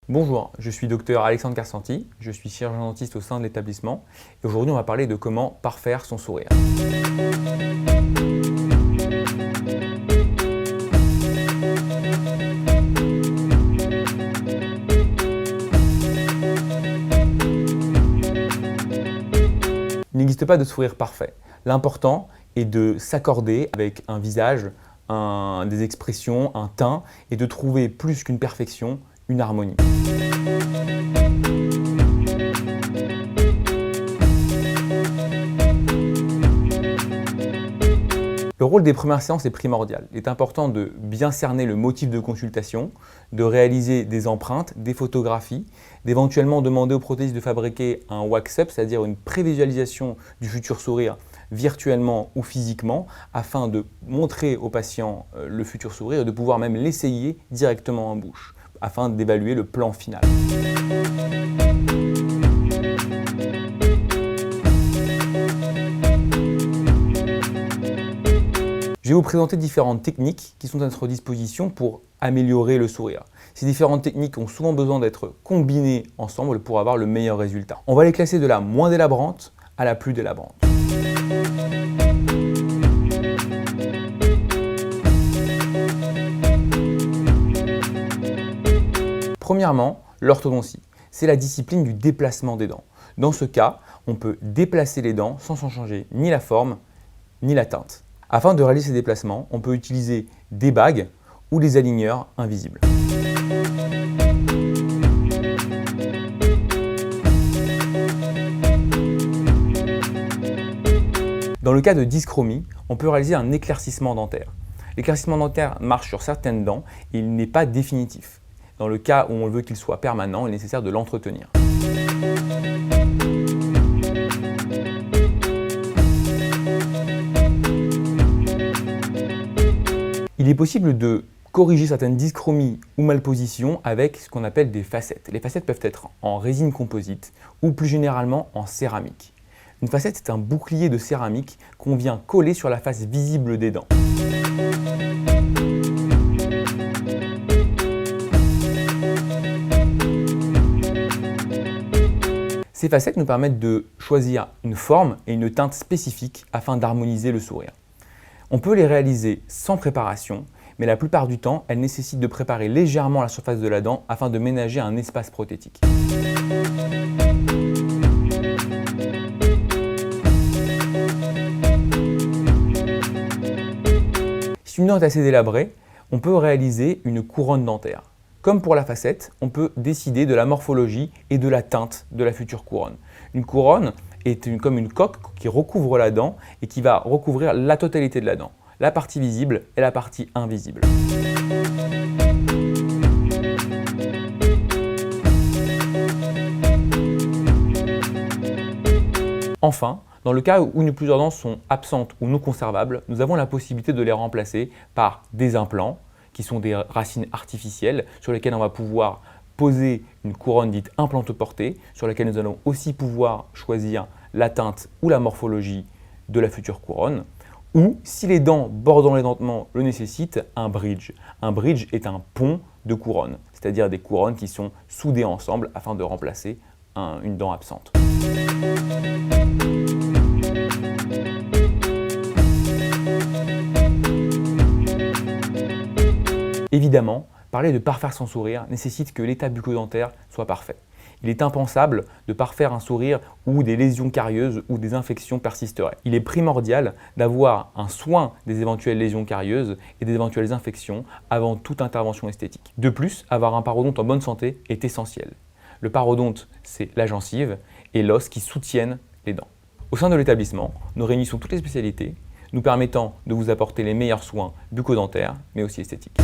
Bonjour, je suis docteur Alexandre Carsanti, je suis chirurgien dentiste au sein de l'établissement et aujourd'hui on va parler de comment parfaire son sourire. Il n'existe pas de sourire parfait. L'important est de s'accorder avec un visage, des expressions, un teint et de trouver plus qu'une perfection, une harmonie. Le rôle des premières séances est primordial. Il est important de bien cerner le motif de consultation, de réaliser des empreintes, des photographies, d'éventuellement demander au prothésiste de fabriquer un wax-up, c'est-à-dire une prévisualisation du futur sourire virtuellement ou physiquement, afin de montrer au patient le futur sourire et de pouvoir même l'essayer directement en bouche, afin d'évaluer le plan final. Je vais vous présenter différentes techniques qui sont à notre disposition pour améliorer le sourire. Ces différentes techniques ont souvent besoin d'être combinées ensemble pour avoir le meilleur résultat. On va les classer de la moins délabrante à la plus délabrante. Premièrement, l'orthodontie. C'est la discipline du déplacement des dents. Dans ce cas, on peut déplacer les dents sans en changer ni la forme ni la teinte. Afin de réaliser ces déplacements, on peut utiliser des bagues ou des aligneurs invisibles. Dans le cas de dyschromie, on peut réaliser un éclaircissement dentaire. L'éclaircissement dentaire marche sur certaines dents et il n'est pas définitif. Dans le cas où on veut qu'il soit permanent, il est nécessaire de l'entretenir. Il est possible de corriger certaines dyschromies ou malpositions avec ce qu'on appelle des facettes. Les facettes peuvent être en résine composite ou plus généralement en céramique. Une facette, c'est un bouclier de céramique qu'on vient coller sur la face visible des dents. Ces facettes nous permettent de choisir une forme et une teinte spécifiques afin d'harmoniser le sourire. On peut les réaliser sans préparation, mais la plupart du temps, elles nécessitent de préparer légèrement la surface de la dent afin de ménager un espace prothétique. Si une dent est assez délabrée, on peut réaliser une couronne dentaire. Comme pour la facette, on peut décider de la morphologie et de la teinte de la future couronne. Une couronne est comme une coque qui recouvre la dent et qui va recouvrir la totalité de la dent, la partie visible et la partie invisible. Enfin, dans le cas où une ou plusieurs dents sont absentes ou non conservables, nous avons la possibilité de les remplacer par des implants, qui sont des racines artificielles sur lesquelles on va pouvoir poser une couronne dite implantoportée, sur laquelle nous allons aussi pouvoir choisir la teinte ou la morphologie de la future couronne, ou si les dents bordant l'édentement le nécessitent, un bridge. Un bridge est un pont de couronne, c'est-à-dire des couronnes qui sont soudées ensemble afin de remplacer une dent absente. Évidemment, parler de parfaire son sourire nécessite que l'état bucco-dentaire soit parfait. Il est impensable de parfaire un sourire où des lésions carieuses ou des infections persisteraient. Il est primordial d'avoir un soin des éventuelles lésions carieuses et des éventuelles infections avant toute intervention esthétique. De plus, avoir un parodonte en bonne santé est essentiel. Le parodonte, c'est la gencive et l'os qui soutiennent les dents. Au sein de l'établissement, nous réunissons toutes les spécialités, nous permettant de vous apporter les meilleurs soins bucco-dentaires, mais aussi esthétiques.